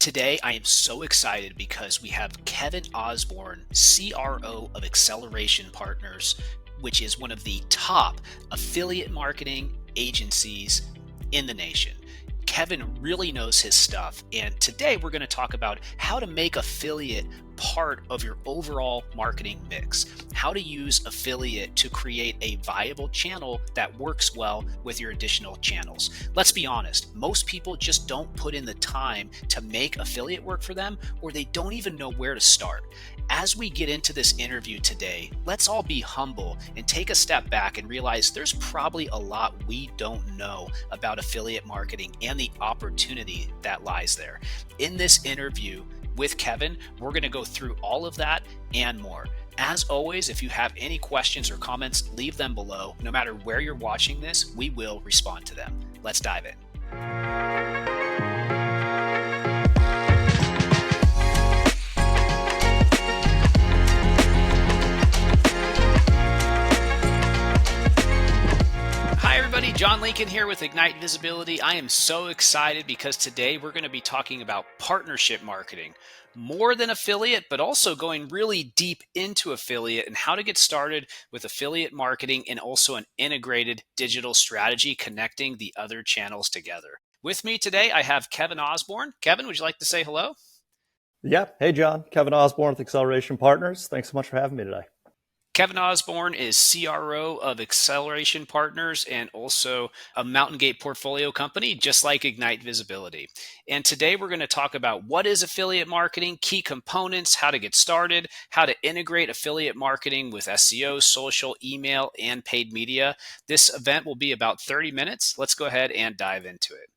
Today, I am so excited because we have Kevin Osborne, CRO of Acceleration Partners, which is one of the top affiliate marketing agencies in the nation. Kevin really knows his stuff, and today we're going to talk about how to make affiliate part of your overall marketing mix, how to use affiliate to create a viable channel that works well with your additional channels. Let's be honest, most people just don't put in the time to make affiliate work for them, or they don't even know where to start. As we get into this interview today, let's all be humble and take a step back and realize there's probably a lot we don't know about affiliate marketing and the opportunity that lies there. In this interview with Kevin, we're going to go through all of that and more. As always, if you have any questions or comments, leave them below. No matter where you're watching this, we will respond to them. Let's dive in. Hi everybody, John Lincoln here with Ignite Visibility. I am so excited because today we're going to be talking about partnership marketing. More than affiliate, but also going really deep into affiliate and how to get started with affiliate marketing and also an integrated digital strategy connecting the other channels together. With me today, I have Kevin Osborne. Kevin, would you like to say hello? Yeah. Hey, John. Kevin Osborne with Acceleration Partners. Thanks so much for having me today. Kevin Osborne is CRO of Acceleration Partners and also a Mountain Gate portfolio company, just like Ignite Visibility. And today we're going to talk about what is affiliate marketing, key components, how to get started, how to integrate affiliate marketing with SEO, social, email, and paid media. This event will be about 30 minutes. Let's go ahead and dive into it.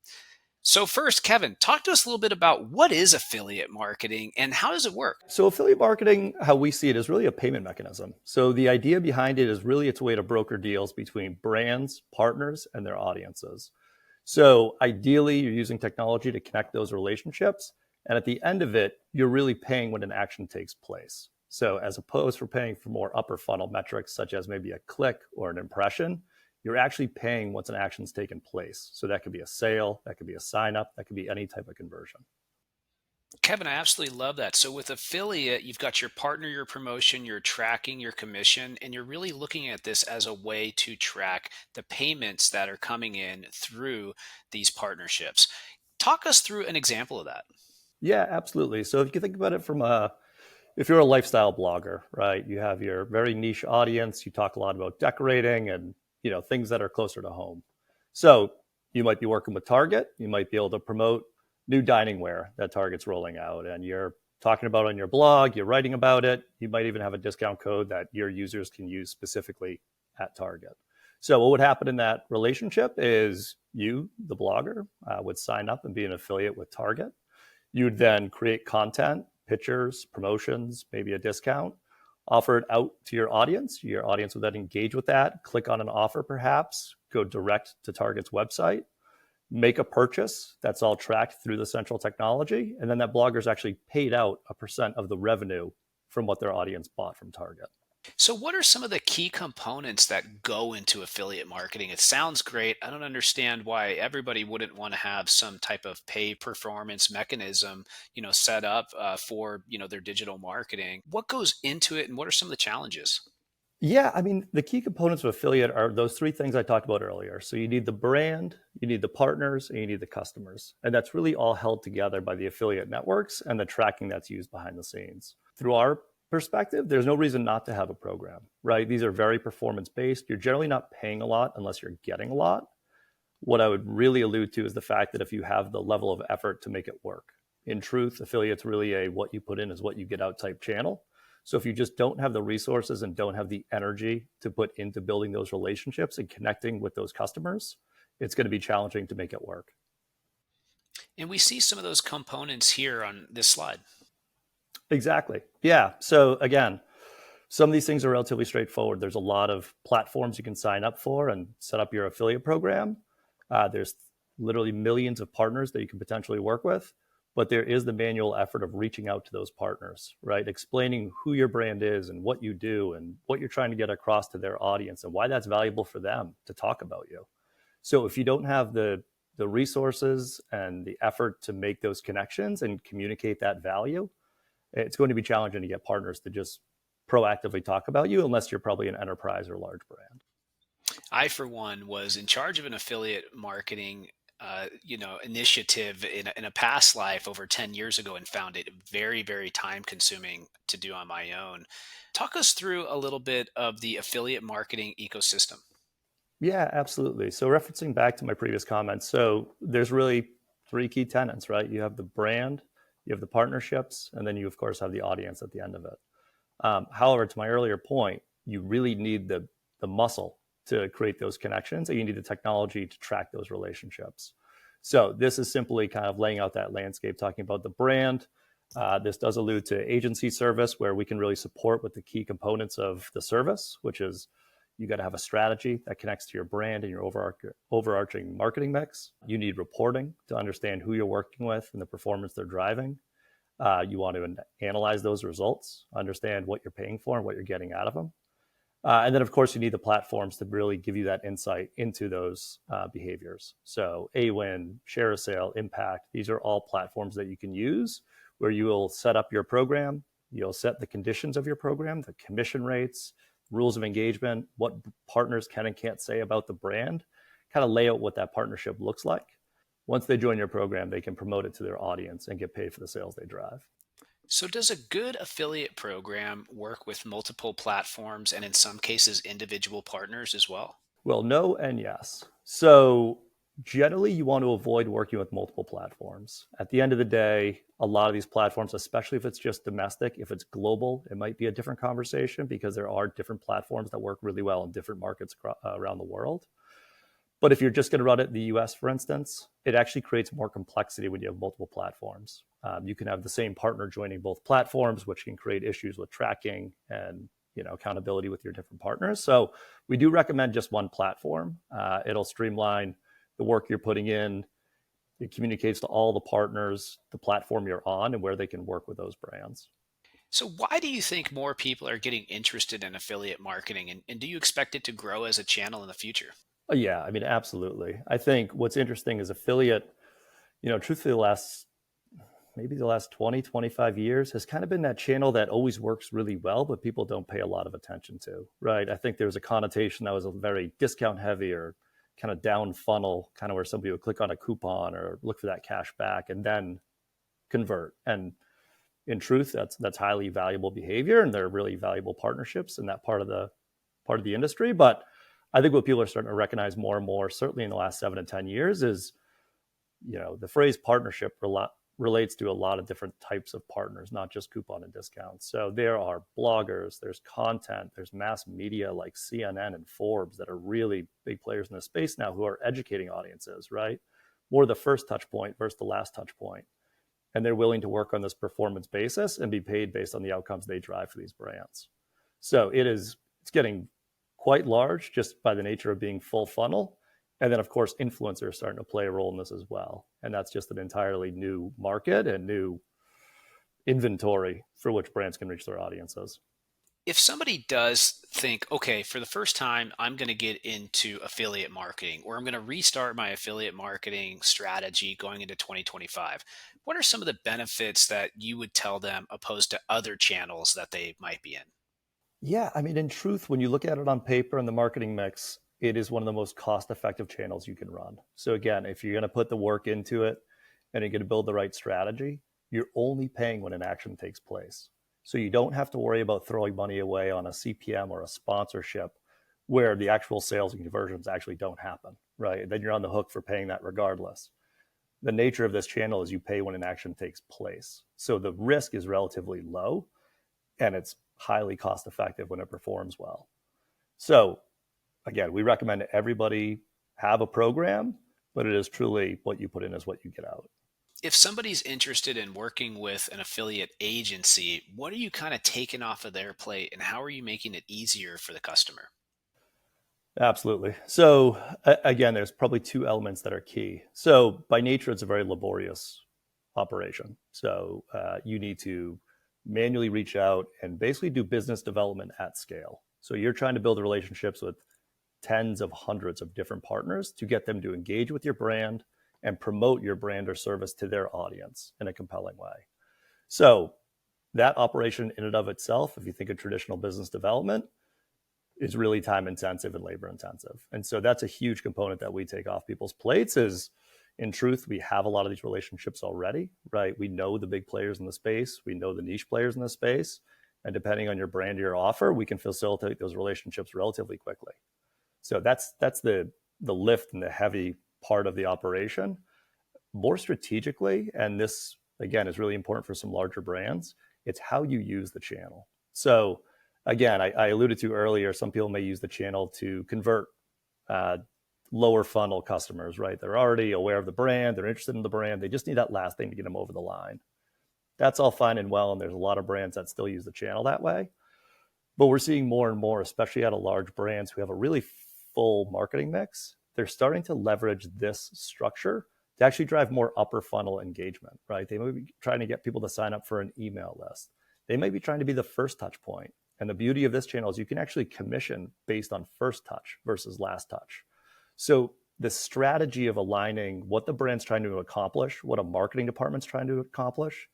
So first, Kevin, talk to us a little bit about what is affiliate marketing and how does it work? So affiliate marketing, how we see it, is really a payment mechanism. So the idea behind it is really it's a way to broker deals between brands, partners, and their audiences. So ideally, you're using technology to connect those relationships. And at the end of it, you're really paying when an action takes place. So as opposed to paying for more upper funnel metrics, such as maybe a click or an impression, you're actually paying once an action's taken place. So that could be a sale, that could be a sign up, that could be any type of conversion. Kevin, I absolutely love that. So with affiliate, you've got your partner, your promotion, you're tracking your commission, and you're really looking at this as a way to track the payments that are coming in through these partnerships. Talk us through an example of that. Yeah, absolutely. So if you think about it if you're a lifestyle blogger, right, you have your very niche audience, you talk a lot about decorating and, things that are closer to home. So you might be working with Target, you might be able to promote new dining ware that Target's rolling out, and you're talking about it on your blog, you're writing about it. You might even have a discount code that your users can use specifically at Target. So what would happen in that relationship is you, the blogger, would sign up and be an affiliate with Target. You would then create content, pictures, promotions, maybe a discount, offer it out to your audience. Your audience would then engage with that, click on an offer perhaps, go direct to Target's website, make a purchase. That's all tracked through the central technology. And then that blogger's actually paid out a percent of the revenue from what their audience bought from Target. So what are some of the key components that go into affiliate marketing? It sounds great. I don't understand why everybody wouldn't want to have some type of pay performance mechanism, set up for, their digital marketing. What goes into it and what are some of the challenges? Yeah, I mean, the key components of affiliate are those three things I talked about earlier. So you need the brand, you need the partners, and you need the customers. And that's really all held together by the affiliate networks and the tracking that's used behind the scenes. Through our perspective, there's no reason not to have a program, right? These are very performance based. You're generally not paying a lot unless you're getting a lot. What I would really allude to is the fact that if you have the level of effort to make it work. In truth, affiliate's really a what you put in is what you get out type channel. So if you just don't have the resources and don't have the energy to put into building those relationships and connecting with those customers, it's going to be challenging to make it work. And we see some of those components here on this slide. Exactly. Yeah. So again, some of these things are relatively straightforward. There's a lot of platforms you can sign up for and set up your affiliate program. There's literally millions of partners that you can potentially work with. But there is the manual effort of reaching out to those partners, right? Explaining who your brand is and what you do and what you're trying to get across to their audience and why that's valuable for them to talk about you. So if you don't have the the resources and the effort to make those connections and communicate that value, it's going to be challenging to get partners to just proactively talk about you unless you're probably an enterprise or large brand. I, for one, was in charge of an affiliate marketing, initiative in a past life over 10 years ago, and found it very, very time consuming to do on my own. Talk us through a little bit of the affiliate marketing ecosystem. Yeah, absolutely. So referencing back to my previous comments, so there's really three key tenets, right? You have the brand, you have the partnerships, and then you of course have the audience at the end of it. However, to my earlier point, you really need the muscle to create those connections, and you need the technology to track those relationships. So this is simply kind of laying out that landscape, talking about the brand. This does allude to agency service, where we can really support with the key components of the service, which is you got to have a strategy that connects to your brand and your overarching marketing mix. You need reporting to understand who you're working with and the performance they're driving. You want to analyze those results, understand what you're paying for and what you're getting out of them. And then, of course, you need the platforms to really give you that insight into those behaviors. So AWIN, Share a Sale, Impact, these are all platforms that you can use where you will set up your program. You'll set the conditions of your program, the commission rates, rules of engagement, what partners can and can't say about the brand, kind of lay out what that partnership looks like. Once they join your program, they can promote it to their audience and get paid for the sales they drive. So, does a good affiliate program work with multiple platforms and in some cases individual partners as well? Well, no and yes. So generally, you want to avoid working with multiple platforms. At the end of the day, a lot of these platforms, especially if it's just domestic, if it's global, it might be a different conversation because there are different platforms that work really well in different markets around the world. But if you're just going to run it in the US, for instance, it actually creates more complexity when you have multiple platforms. You can have the same partner joining both platforms, which can create issues with tracking and accountability with your different partners. So we do recommend just one platform. It'll streamline the work you're putting in. It communicates to all the partners the platform you're on and where they can work with those brands. So, why do you think more people are getting interested in affiliate marketing? And do you expect it to grow as a channel in the future? Yeah, I mean, absolutely. I think what's interesting is affiliate, truthfully, the last 20, 25 years has kind of been that channel that always works really well, but people don't pay a lot of attention to, right? I think there's a connotation that was a very discount heavy or kind of down funnel, kind of where somebody would click on a coupon or look for that cash back and then convert. And in truth, that's highly valuable behavior, and they're really valuable partnerships in that part of the industry. But I think what people are starting to recognize more and more, certainly in the last 7 to 10 years, is the phrase partnership relates to a lot of different types of partners, not just coupon and discounts. So there are bloggers, there's content, there's mass media like CNN and Forbes that are really big players in the space now who are educating audiences, right? More the first touch point versus the last touch point. And they're willing to work on this performance basis and be paid based on the outcomes they drive for these brands. So it's getting quite large just by the nature of being full funnel. And then, of course, influencers are starting to play a role in this as well. And that's just an entirely new market and new inventory for which brands can reach their audiences. If somebody does think, okay, for the first time, I'm going to get into affiliate marketing, or I'm going to restart my affiliate marketing strategy going into 2025, what are some of the benefits that you would tell them opposed to other channels that they might be in? Yeah, I mean, in truth, when you look at it on paper and the marketing mix, it is one of the most cost-effective channels you can run. So again, if you're going to put the work into it and you're going to build the right strategy, you're only paying when an action takes place. So you don't have to worry about throwing money away on a CPM or a sponsorship where the actual sales and conversions actually don't happen, right? Then you're on the hook for paying that regardless. The nature of this channel is you pay when an action takes place. So the risk is relatively low and it's highly cost effective when it performs well. So again, we recommend everybody have a program, but it is truly what you put in is what you get out. If somebody's interested in working with an affiliate agency, what are you kind of taking off of their plate and how are you making it easier for the customer? Absolutely. So again, there's probably two elements that are key. So by nature, it's a very laborious operation. So you need to manually reach out and basically do business development at scale. So you're trying to build relationships with tens of hundreds of different partners to get them to engage with your brand and promote your brand or service to their audience in a compelling way. So that operation in and of itself, if you think of traditional business development, is really time intensive and labor intensive. And so that's a huge component that we take off people's plates is, in truth, we have a lot of these relationships already, right? We know the big players in the space. We know the niche players in the space. And depending on your brand or your offer, we can facilitate those relationships relatively quickly. So that's the lift and the heavy part of the operation. More strategically, and this again is really important for some larger brands, it's how you use the channel. So again, I alluded to earlier, some people may use the channel to convert uh, lower funnel customers, right? They're already aware of the brand, they're interested in the brand, they just need that last thing to get them over the line. That's all fine and well, and there's a lot of brands that still use the channel that way. But we're seeing more and more, especially out of large brands who have a really full marketing mix, they're starting to leverage this structure to actually drive more upper funnel engagement, right? They may be trying to get people to sign up for an email list. They may be trying to be the first touch point. And the beauty of this channel is you can actually commission based on first touch versus last touch. So the strategy of aligning what the brand's trying to accomplish, what a marketing department's trying to accomplish,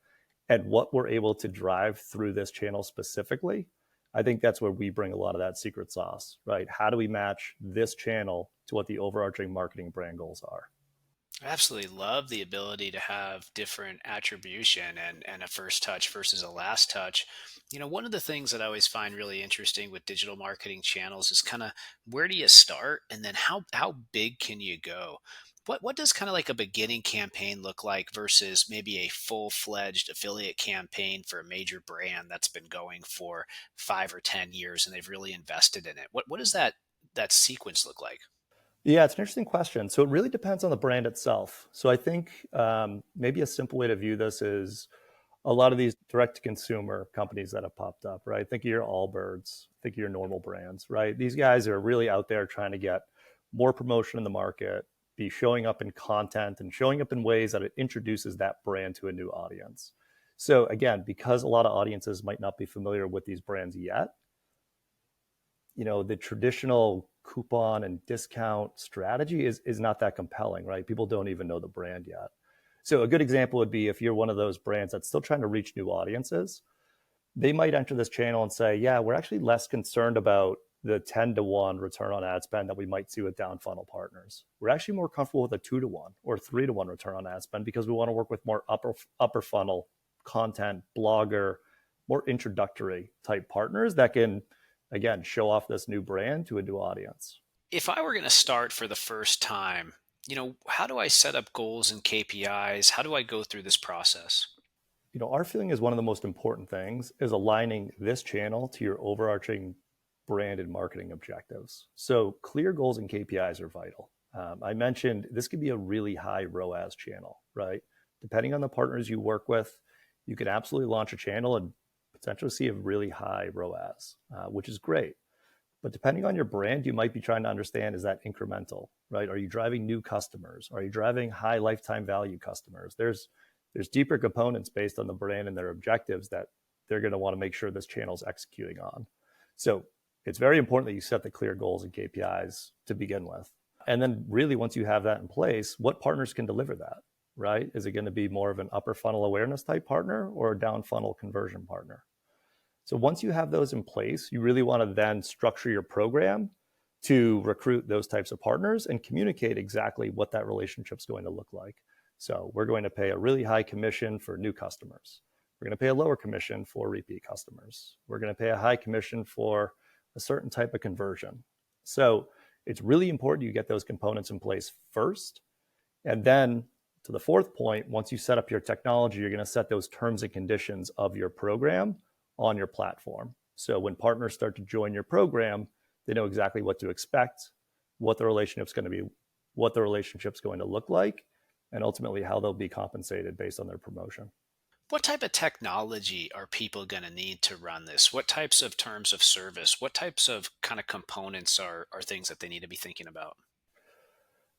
and what we're able to drive through this channel specifically, I think that's where we bring a lot of that secret sauce, right? How do we match this channel to what the overarching marketing brand goals are? I absolutely love the ability to have different attribution and a first touch versus a last touch. One of the things that I always find really interesting with digital marketing channels is kind of where do you start and then how big can you go? What does kind of like a beginning campaign look like versus maybe a full-fledged affiliate campaign for a major brand that's been going for 5 or 10 years and they've really invested in it? What does that sequence look like? Yeah, it's an interesting question. So it really depends on the brand itself. So I think maybe a simple way to view this is a lot of these direct to consumer companies that have popped up, right? Think of your Allbirds, think of your normal brands, right? These guys are really out there trying to get more promotion in the market, be showing up in content and showing up in ways that it introduces that brand to a new audience. So again, because a lot of audiences might not be familiar with these brands yet, the traditional coupon and discount strategy is not that compelling, right? People don't even know the brand yet. So a good example would be if you're one of those brands that's still trying to reach new audiences, they might enter this channel and say, yeah, we're actually less concerned about the 10-to-1 return on ad spend that we might see with down funnel partners. We're actually more comfortable with a 2-to-1 or 3-to-1 return on ad spend because we want to work with more upper funnel content, blogger, more introductory type partners that can, again, show off this new brand to a new audience. If I were going to start for the first time, how do I set up goals and KPIs? How do I go through this process? Our feeling is one of the most important things is aligning this channel to your overarching brand and marketing objectives. So clear goals and KPIs are vital. I mentioned this could be a really high ROAS channel, right? Depending on the partners you work with, you can absolutely launch a channel and potentially see a really high ROAS, which is great. But depending on your brand, you might be trying to understand, is that incremental, right? Are you driving new customers? Are you driving high lifetime value customers? There's deeper components based on the brand and their objectives that they're going to want to make sure this channel is executing on. So it's very important that you set the clear goals and KPIs to begin with. And then really, once you have that in place, what partners can deliver that, right? Is it going to be more of an upper funnel awareness type partner or a down funnel conversion partner? So once you have those in place, you really want to then structure your program to recruit those types of partners and communicate exactly what that relationship is going to look like. So we're going to pay a really high commission for new customers. We're going to pay a lower commission for repeat customers. We're going to pay a high commission for a certain type of conversion. So it's really important you get those components in place first. And then to the fourth point, once you set up your technology, you're going to set those terms and conditions of your program on your platform. So when partners start to join your program, they know exactly what to expect, what the relationship's going to be, what the relationship's going to look like, and ultimately how they'll be compensated based on their promotion. What type of technology are people going to need to run this? What types of terms of service? What types of kind of components are things that they need to be thinking about?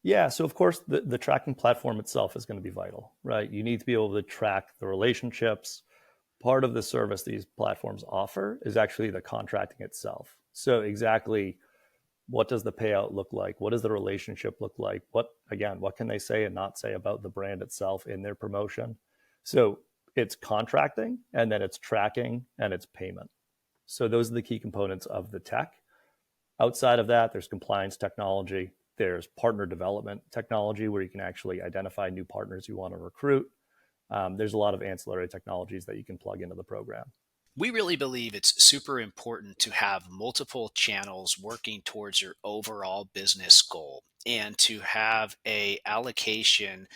Yeah, so of course, the tracking platform itself is going to be vital, right? You need to be able to track the relationships. Part of the service these platforms offer is actually the contracting itself. So exactly What does the payout look like? What does the relationship look like? What can they say and not say about the brand itself in their promotion? So it's contracting, and then it's tracking, and it's payment. So those are the key components of the tech. Outside of that, there's compliance technology, there's partner development technology where you can actually identify new partners you want to recruit. There's a lot of ancillary technologies that you can plug into the program. We really believe it's super important to have multiple channels working towards your overall business goal and to have a allocation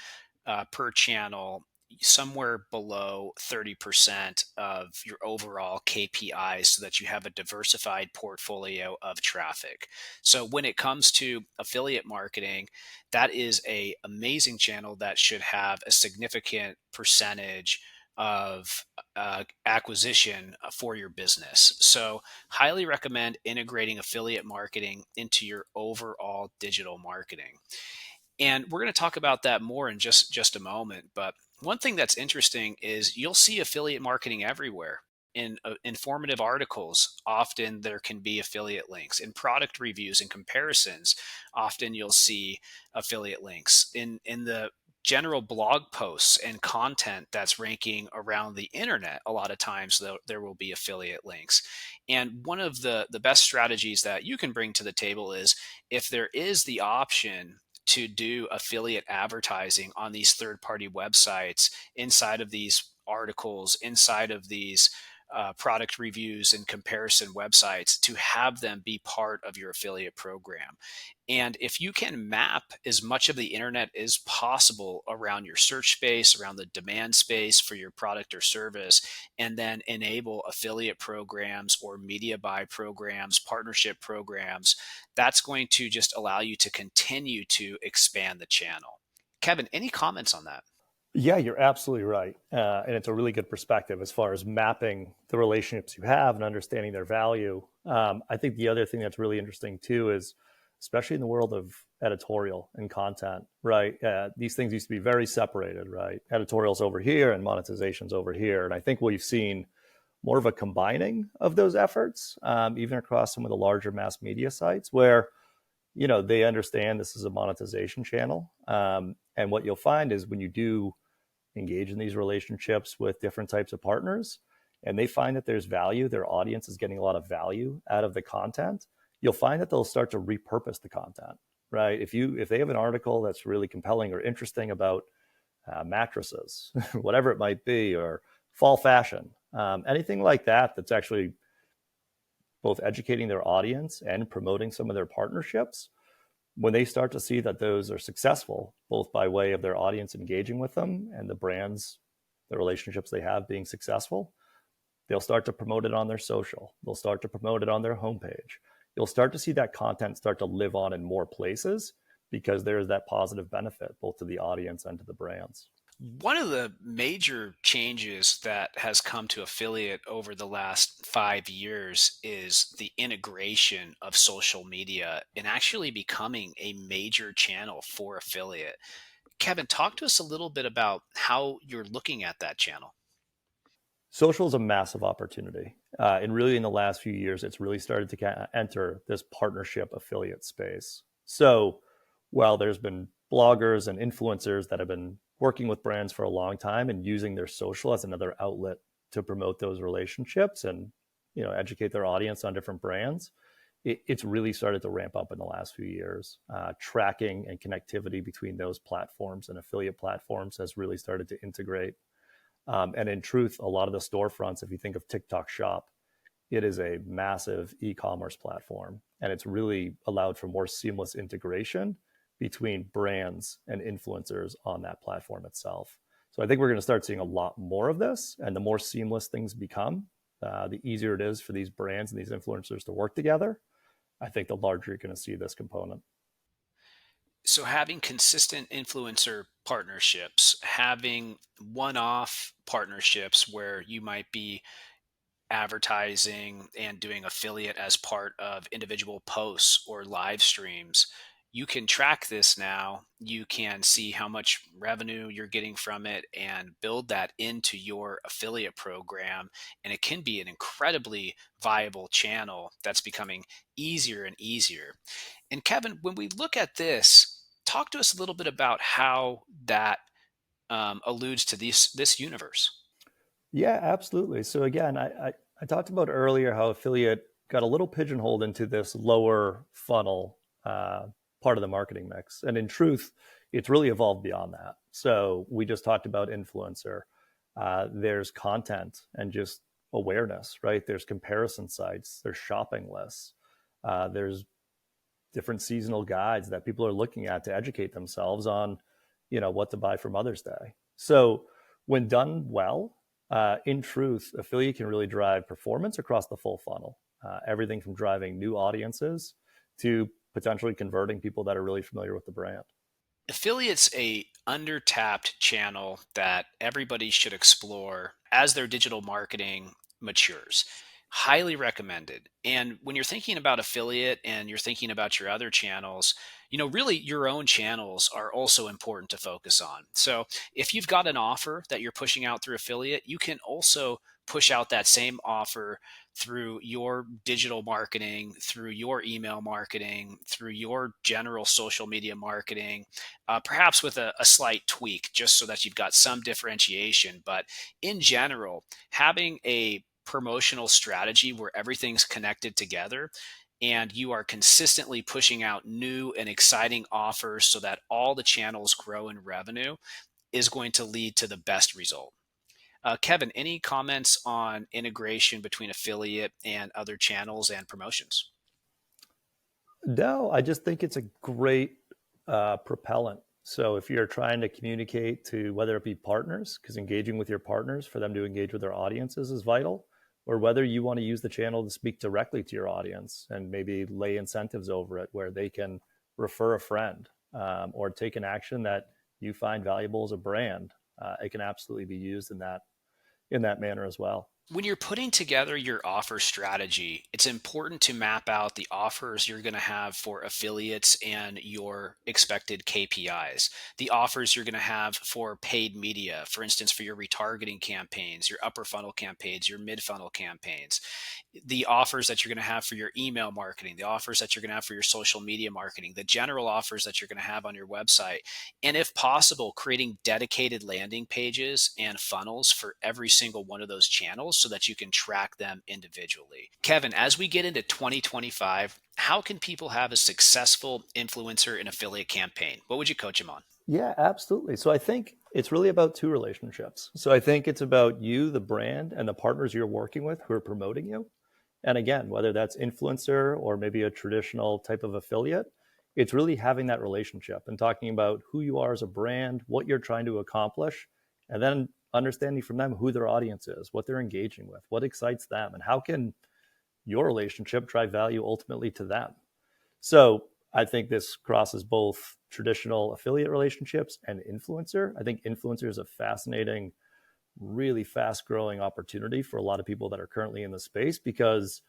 per channel somewhere below 30% of your overall KPIs so that you have a diversified portfolio of traffic. So when it comes to affiliate marketing, that is a amazing channel that should have a significant percentage of acquisition for your business. So highly recommend integrating affiliate marketing into your overall digital marketing. And we're going to talk about that more in just a moment. But one thing that's interesting is you'll see affiliate marketing everywhere. In informative articles, often there can be affiliate links. In product reviews and comparisons, often you'll see affiliate links. In the general blog posts and content that's ranking around the internet, a lot of times there will be affiliate links. And one of the best strategies that you can bring to the table is if there is the option to do affiliate advertising on these third party websites inside of these articles, inside of these product reviews and comparison websites, to have them be part of your affiliate program. And if you can map as much of the internet as possible around your search space, around the demand space for your product or service, and then enable affiliate programs or media buy programs, partnership programs, that's going to just allow you to continue to expand the channel. Kevin, any comments on that? Yeah, you're absolutely right. And it's a really good perspective as far as mapping the relationships you have and understanding their value. I think the other thing that's really interesting too is, especially in the world of editorial and content, right? These things used to be very separated, right? Editorials over here and monetizations over here. And I think we've seen more of a combining of those efforts, even across some of the larger mass media sites where they understand this is a monetization channel. And what you'll find is when you do engage in these relationships with different types of partners and they find that there's value, their audience is getting a lot of value out of the content, you'll find that they'll start to repurpose the content, right? If they have an article that's really compelling or interesting about mattresses, whatever it might be, or fall fashion, anything like that, that's actually both educating their audience and promoting some of their partnerships, when they start to see that those are successful, both by way of their audience engaging with them and the brands, the relationships they have being successful, they'll start to promote it on their social. They'll start to promote it on their homepage. You'll start to see that content start to live on in more places because there is that positive benefit both to the audience and to the brands. One of the major changes that has come to affiliate over the last 5 years is the integration of social media and actually becoming a major channel for affiliate. Kevin, talk to us a little bit about how you're looking at that channel. Social is a massive opportunity. And really, in the last few years, it's really started to enter this partnership affiliate space. So, while there's been bloggers and influencers that have been working with brands for a long time and using their social as another outlet to promote those relationships and educate their audience on different brands, it's really started to ramp up in the last few years. Tracking and connectivity between those platforms and affiliate platforms has really started to integrate. And in truth, a lot of the storefronts, if you think of TikTok Shop, it is a massive e-commerce platform, and it's really allowed for more seamless integration between brands and influencers on that platform itself. So I think we're going to start seeing a lot more of this, and the more seamless things become, the easier it is for these brands and these influencers to work together. I think the larger you're going to see this component. So, having consistent influencer partnerships, having one off partnerships where you might be advertising and doing affiliate as part of individual posts or live streams, you can track this now. You can see how much revenue you're getting from it and build that into your affiliate program. And it can be an incredibly viable channel that's becoming easier and easier. And Kevin, when we look at this, talk to us a little bit about how that alludes to this universe. Yeah, absolutely. So again, I talked about earlier how affiliate got a little pigeonholed into this lower funnel part of the marketing mix. And in truth, it's really evolved beyond that. So we just talked about influencer. There's content and just awareness, right? There's comparison sites, there's shopping lists, there's different seasonal guides that people are looking at to educate themselves on, what to buy for Mother's Day. So when done well, in truth, affiliate can really drive performance across the full funnel. Everything from driving new audiences to potentially converting people that are really familiar with the brand. Affiliates a undertapped channel that everybody should explore as their digital marketing matures. Highly recommended. And when you're thinking about affiliate and you're thinking about your other channels, really your own channels are also important to focus on. So if you've got an offer that you're pushing out through affiliate, you can also push out that same offer through your digital marketing, through your email marketing, through your general social media marketing, perhaps with a slight tweak, just so that you've got some differentiation. But in general, having a promotional strategy where everything's connected together and you are consistently pushing out new and exciting offers so that all the channels grow in revenue is going to lead to the best result. Kevin, any comments on integration between affiliate and other channels and promotions? No, I just think it's a great propellant. So if you're trying to communicate to whether it be partners, because engaging with your partners for them to engage with their audiences is vital, or whether you want to use the channel to speak directly to your audience and maybe lay incentives over it where they can refer a friend or take an action that you find valuable as a brand, it can absolutely be used in that manner as well. When you're putting together your offer strategy, it's important to map out the offers you're going to have for affiliates and your expected KPIs. The offers you're going to have for paid media, for instance, for your retargeting campaigns, your upper funnel campaigns, your mid funnel campaigns, the offers that you're going to have for your email marketing, the offers that you're going to have for your social media marketing, the general offers that you're going to have on your website. And if possible, creating dedicated landing pages and funnels for every single one of those channels so that you can track them individually. Kevin, as we get into 2025, how can people have a successful influencer and affiliate campaign? What would you coach them on? Yeah, absolutely. So I think it's really about two relationships. So I think it's about you, the brand, and the partners you're working with who are promoting you. And again, whether that's influencer or maybe a traditional type of affiliate, it's really having that relationship and talking about who you are as a brand, what you're trying to accomplish, and then understanding from them who their audience is, what they're engaging with, what excites them, and how can your relationship drive value ultimately to them. So I think this crosses both traditional affiliate relationships and influencer. I think influencer is a fascinating, really fast growing opportunity for a lot of people that are currently in the space because,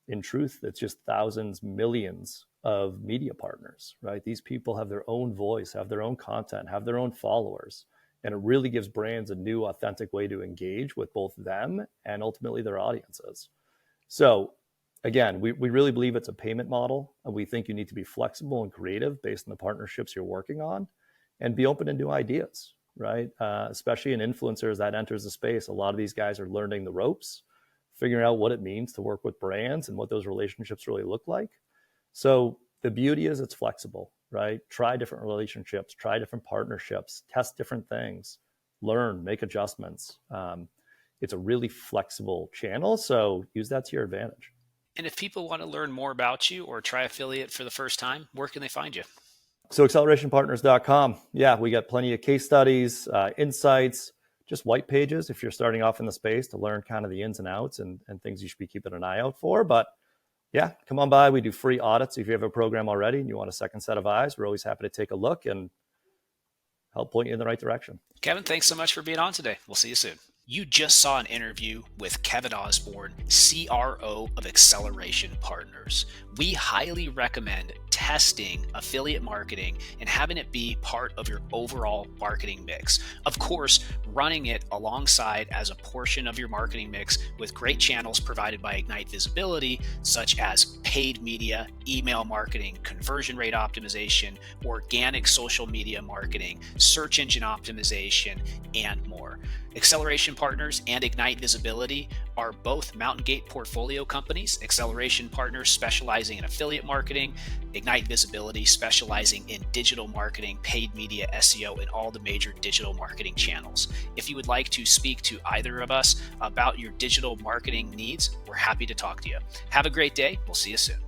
in truth, it's just thousands, millions of media partners, right? These people have their own voice, have their own content, have their own followers. And it really gives brands a new, authentic way to engage with both them and ultimately their audiences. So again, we really believe it's a payment model, and we think you need to be flexible and creative based on the partnerships you're working on and be open to new ideas, right? Especially in influencers that enters the space. A lot of these guys are learning the ropes, figuring out what it means to work with brands and what those relationships really look like. So the beauty is it's flexible, right? Try different relationships, try different partnerships, test different things, learn, make adjustments. It's a really flexible channel, so use that to your advantage. And if people want to learn more about you or try affiliate for the first time, where can they find you? So accelerationpartners.com. Yeah, we got plenty of case studies, insights, just white pages if you're starting off in the space to learn kind of the ins and outs and things you should be keeping an eye out for. But yeah, come on by. We do free audits. If you have a program already and you want a second set of eyes, we're always happy to take a look and help point you in the right direction. Kevin, thanks so much for being on today. We'll see you soon. You just saw an interview with Kevin Osborne, CRO of Acceleration Partners. We highly recommend testing affiliate marketing and having it be part of your overall marketing mix. Of course, running it alongside as a portion of your marketing mix with great channels provided by Ignite Visibility, such as paid media, email marketing, conversion rate optimization, organic social media marketing, search engine optimization, and more. Acceleration Partners and Ignite Visibility are both Mountain Gate portfolio companies. Acceleration Partners specializing in affiliate marketing, Ignite Visibility specializing in digital marketing, paid media, SEO, and all the major digital marketing channels. If you would like to speak to either of us about your digital marketing needs, we're happy to talk to you. Have a great day. We'll see you soon.